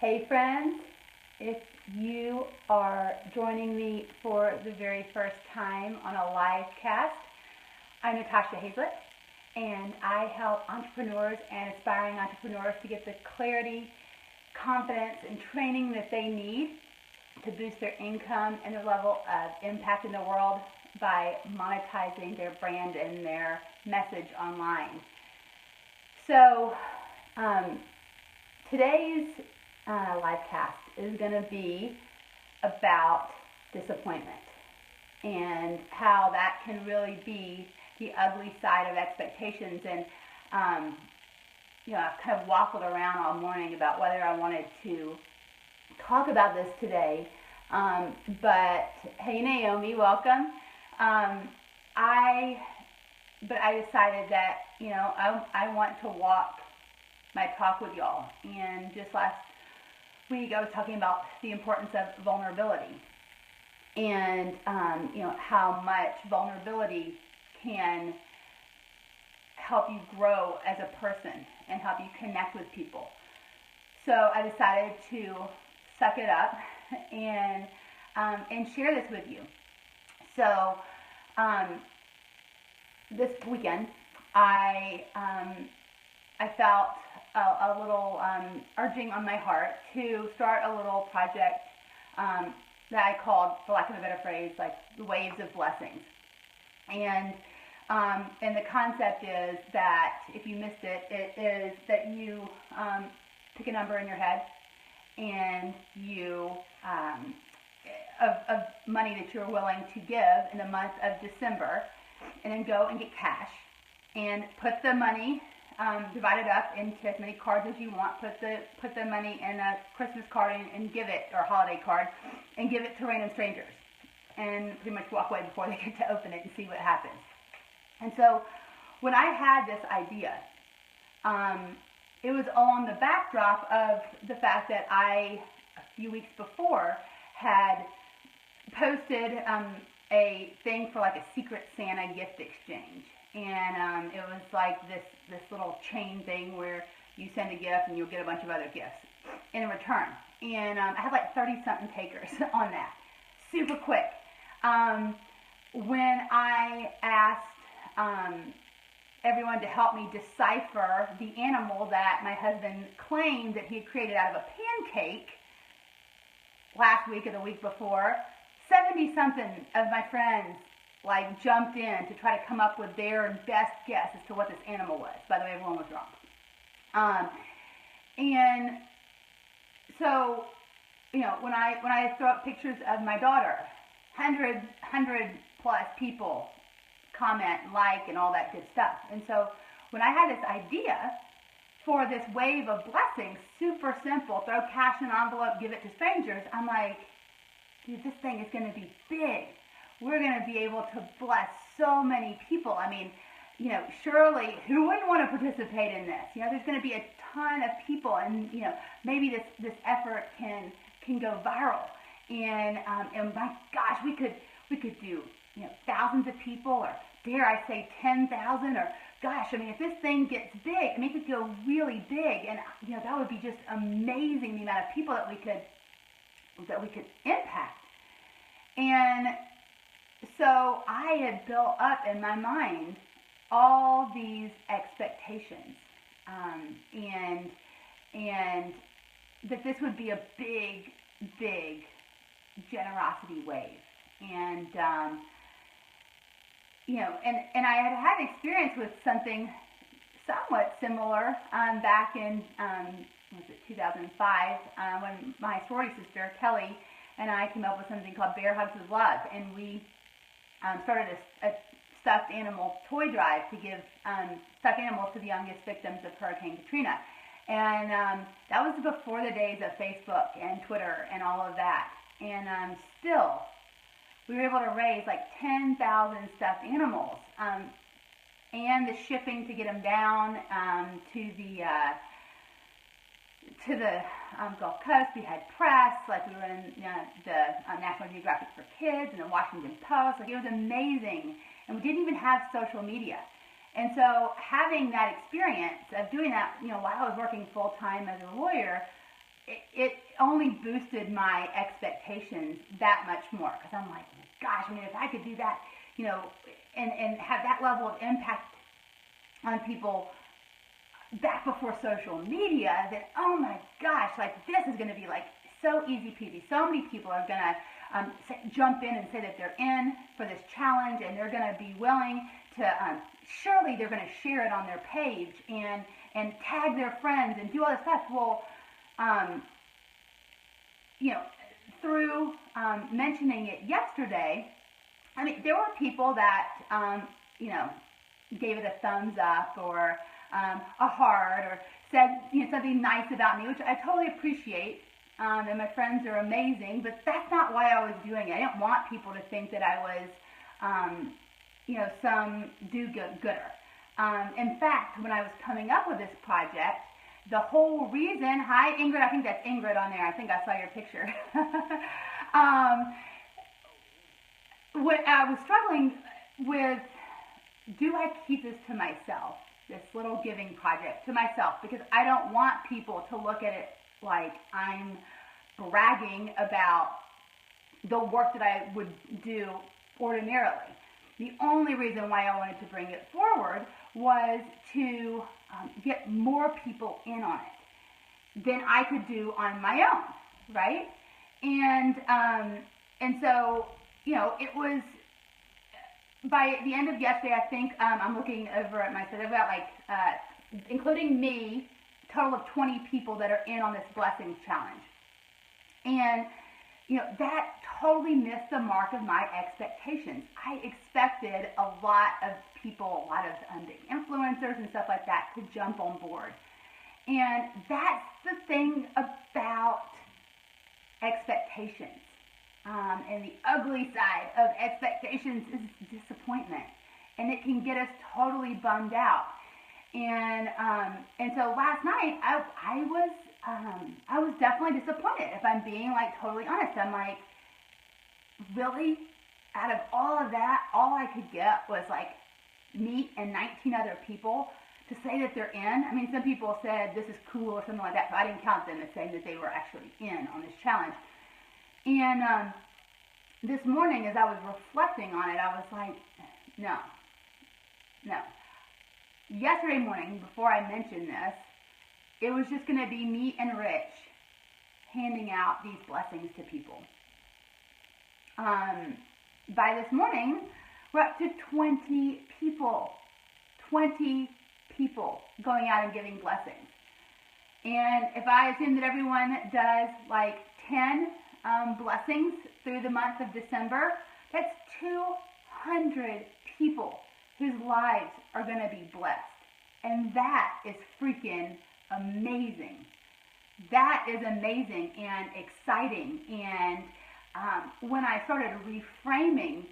Hey friends, if you are joining me for the very first time on a live cast, I'm Natasha Hazlett, and I help entrepreneurs and aspiring entrepreneurs to get the clarity, confidence, and training that they need to boost their income and their level of impact in the world by monetizing their brand and their message online. So today's live cast is going to be about disappointment and how that can really be the ugly side of expectations. And I've kind of waffled around all morning about whether I wanted to talk about this today. But hey, Naomi, welcome. I decided that I want to walk my talk with y'all. And just last week I was talking about the importance of vulnerability and how much vulnerability can help you grow as a person and help you connect with people. So I decided to suck it up and share this with you. So this weekend I felt a little urging on my heart to start a little project that I called, for lack of a better phrase, like the waves of blessings. And the concept is that, if you missed it, it is that you pick a number in your head and you of money that you're willing to give in the month of December, and then go and get cash and put the money, divide it up into as many cards as you want. Put the money in a Christmas card and give it, or a holiday card, and give it to random strangers, and pretty much walk away before they get to open it and see what happens. And so when I had this idea, it was on the backdrop of the fact that I, a few weeks before, had posted a thing for like a Secret Santa gift exchange. And it was like this little chain thing where you send a gift and you'll get a bunch of other gifts in return. And I had like 30-something takers on that. Super quick. When I asked everyone to help me decipher the animal that my husband claimed that he had created out of a pancake last week or the week before, 70-something of my friends jumped in to try to come up with their best guess as to what this animal was. By the way, everyone was wrong. And so, when I throw up pictures of my daughter, 100 plus people comment, and all that good stuff. And so when I had this idea for this wave of blessings, super simple, throw cash in an envelope, give it to strangers, I'm like, dude, this thing is going to be big. We're going to be able to bless so many people. I mean, surely, who wouldn't want to participate in this? There's going to be a ton of people, and maybe this effort can go viral. And my gosh, we could do thousands of people, or dare I say 10,000, or gosh, if this thing gets big, it could go really big, and that would be just amazing, the amount of people that we could impact. And so I had built up in my mind all these expectations, and that this would be a big generosity wave. And and I had experience with something somewhat similar back in 2005 when my sorority sister Kelly and I came up with something called Bear Hugs with Love, and we started a stuffed animal toy drive to give stuffed animals to the youngest victims of Hurricane Katrina. And that was before the days of Facebook and Twitter and all of that. And still, we were able to raise like 10,000 stuffed animals, and the shipping to get them down to the Gulf Coast. We had press, we were in the National Geographic for Kids and the Washington Post. It was amazing, and we didn't even have social media. And so having that experience of doing that, while I was working full time as a lawyer, it only boosted my expectations that much more, because I'm like, gosh, I mean, if I could do that, and have that level of impact on people back before social media, that, oh my gosh, like, this is going to be like so easy peasy. So many people are going to jump in and say that they're in for this challenge, and they're going to be willing to, surely they're going to share it on their page and tag their friends and do all this stuff. Well, through mentioning it yesterday, I mean, there were people that, gave it a thumbs up or a heart, or said something nice about me, which I totally appreciate. And my friends are amazing, but that's not why I was doing it. I didn't want people to think that I was, some do-gooder. In fact, when I was coming up with this project, the whole reason, hi Ingrid, I think that's Ingrid on there. I think I saw your picture. When I was struggling with, do I keep this to myself, this little giving project to myself? Because I don't want people to look at it like I'm bragging about the work that I would do ordinarily. The only reason why I wanted to bring it forward was to get more people in on it than I could do on my own, right? And so, it was, by the end of yesterday, I think, I'm looking over at my set, I've got including me, a total of 20 people that are in on this blessings challenge. And, that totally missed the mark of my expectations. I expected a lot of people, a lot of big influencers and stuff like that to jump on board. And that's the thing about expectations. And the ugly side of expectations is disappointment. And it can get us totally bummed out. And so last night, I was definitely disappointed, if I'm being totally honest. I'm like, really? Out of all of that, all I could get was me and 19 other people to say that they're in. I mean, some people said this is cool or something like that, but I didn't count them as saying that they were actually in on this challenge. And this morning, as I was reflecting on it, I was like, no. Yesterday morning, before I mentioned this, it was just going to be me and Rich handing out these blessings to people. By this morning, we're up to 20 people. 20 people going out and giving blessings. And if I assume that everyone does 10 blessings through the month of December, that's 200 people whose lives are going to be blessed. And that is freaking amazing. That is amazing and exciting. And when I started reframing,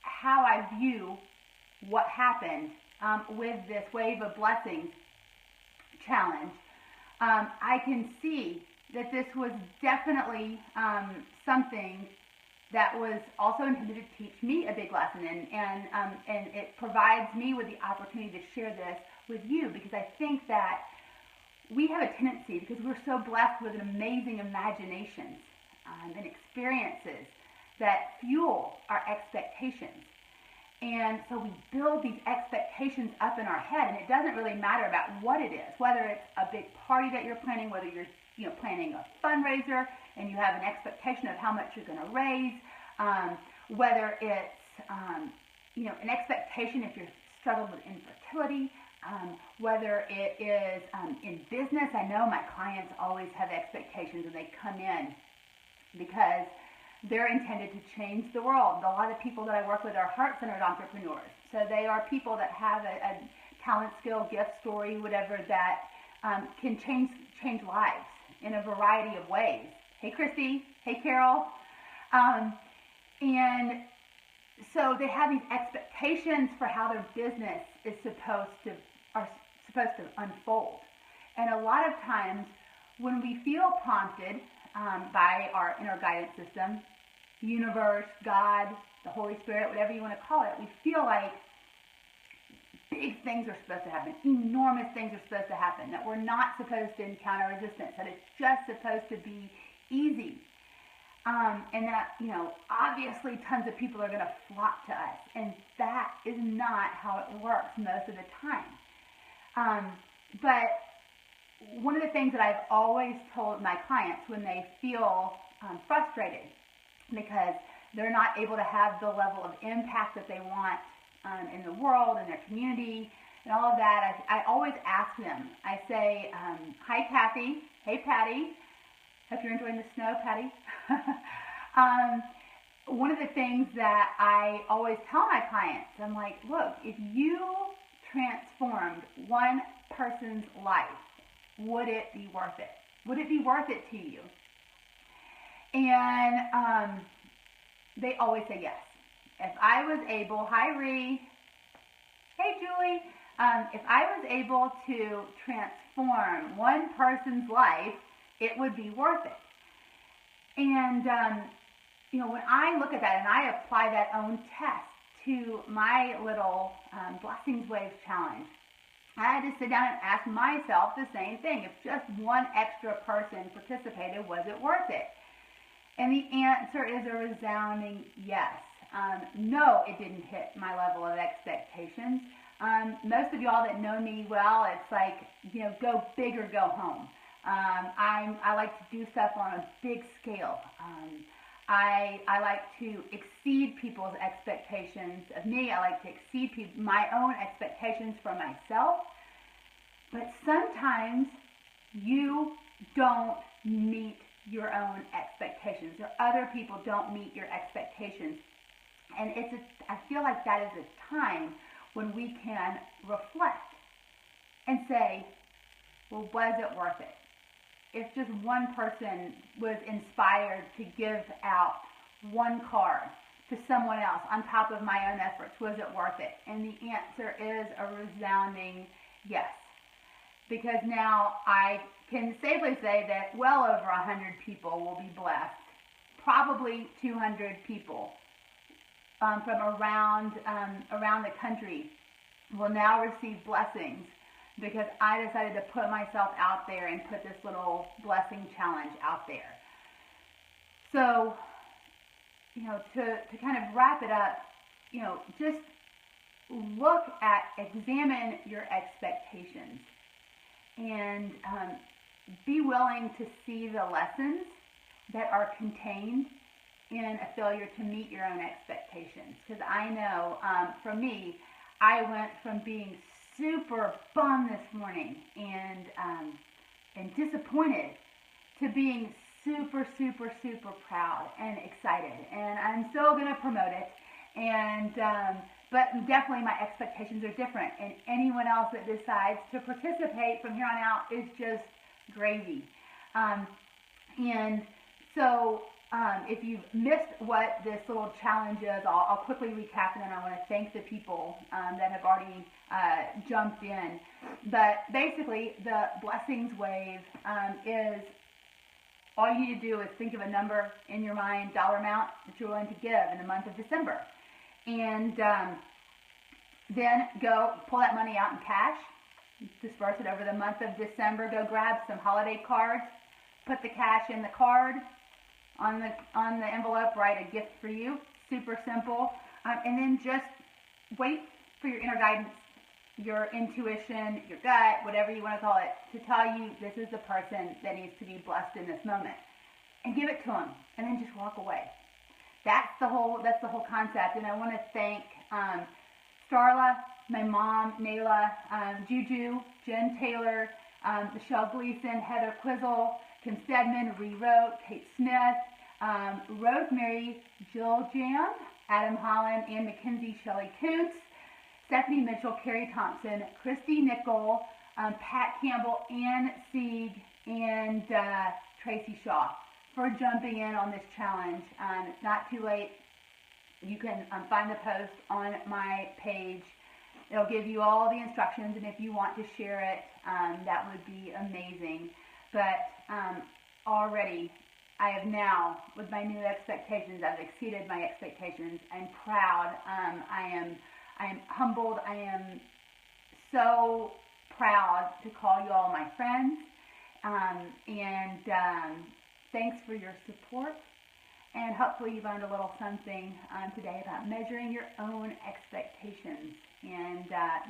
how I view what happened with this Wave of Blessings challenge, I can see that this was definitely something that was also intended to teach me a big lesson, and it provides me with the opportunity to share this with you, because I think that we have a tendency, because we're so blessed with amazing imaginations and experiences that fuel our expectations. And so we build these expectations up in our head, and it doesn't really matter about what it is, whether it's a big party that you're planning, whether you're planning a fundraiser and you have an expectation of how much you're going to raise, whether it's an expectation if you're struggling with infertility, whether it is in business. I know my clients always have expectations when they come in, because they're intended to change the world. A lot of people that I work with are heart-centered entrepreneurs. So they are people that have a talent, skill, gift, story, whatever, that can change lives in a variety of ways. Hey, Christy. Hey, Carol. And so they have these expectations for how their business is supposed to unfold. And a lot of times when we feel prompted by our inner guidance system, universe, God, the Holy Spirit, whatever you want to call it, we feel like big things are supposed to happen, enormous things are supposed to happen, that we're not supposed to encounter resistance, that it's just supposed to be easy. And that, obviously tons of people are going to flock to us. And that is not how it works most of the time. But one of the things that I've always told my clients when they feel frustrated because they're not able to have the level of impact that they want in the world, in their community, and all of that, I always ask them. I say, hi, Kathy. Hey, Patty. Hope you're enjoying the snow, Patty. One of the things that I always tell my clients, I'm like, look, if you transformed one person's life, would it be worth it? Would it be worth it to you? And they always say yes. If I was able, hi, Ree. Hey, Julie. If I was able to transform one person's life, it would be worth it. And, when I look at that and I apply that own test to my little Blessings Waves challenge, I had to sit down and ask myself the same thing. If just one extra person participated, was it worth it? And the answer is a resounding yes. No, it didn't hit my level of expectations. Most of y'all that know me well, it's like, go big or go home. I like to do stuff on a big scale. I like to exceed people's expectations of me. I like to exceed my own expectations for myself. But sometimes you don't meet your own expectations, or other people don't meet your expectations. And I feel like that is a time when we can reflect and say, well, was it worth it? If just one person was inspired to give out one card to someone else on top of my own efforts, was it worth it? And the answer is a resounding yes. Because now I can safely say that well over 100 people will be blessed. Probably 200 people from around the country will now receive blessings because I decided to put myself out there and put this little blessing challenge out there. So, to kind of wrap it up, just examine your expectations and be willing to see the lessons that are contained in a failure to meet your own expectations. Because I know, for me, I went from being super bummed this morning and disappointed to being super, super, super proud and excited. And I'm still going to promote it. And but definitely my expectations are different. And anyone else that decides to participate from here on out is just gravy. And so if you've missed what this little challenge is, I'll quickly recap, and then I want to thank the people that have already jumped in. But basically, the Blessings Wave is all you need to do is think of a number in your mind, dollar amount that you're willing to give in the month of December. And then go pull that money out in cash, disperse it over the month of December, go grab some holiday cards, put the cash in the card, on the envelope, write a gift for you, super simple, and then just wait for your inner guidance, your intuition, your gut, whatever you want to call it, to tell you this is the person that needs to be blessed in this moment, and give it to them, and then just walk away. That's the whole concept. And I want to thank Starla, my mom, Nayla, Juju, Jen Taylor, Michelle Gleason, Heather Quizzle, Kim Stedman, Ree Rote, Kate Smith, Rosemary, Jill Jam, Adam Holland, Ann McKenzie, Shelley Koontz, Stephanie Mitchell, Carrie Thompson, Christy Nickel, Pat Campbell, Ann Sieg, and Tracy Shaw for jumping in on this challenge. It's not too late. You can find the post on my page. It'll give you all the instructions, and if you want to share it, that would be amazing. But already, I have now, with my new expectations, I've exceeded my expectations. I'm proud. I am humbled. I am so proud to call you all my friends. Thanks for your support. And hopefully you learned a little something today about measuring your own expectations and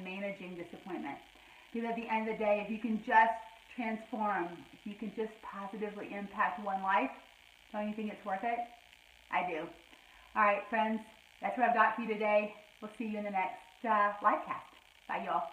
managing disappointment. Because at the end of the day, if you can just transform, if you can just positively impact one life, don't you think it's worth it? I do. All right, friends, that's what I've got for you today. We'll see you in the next livecast. Bye, y'all.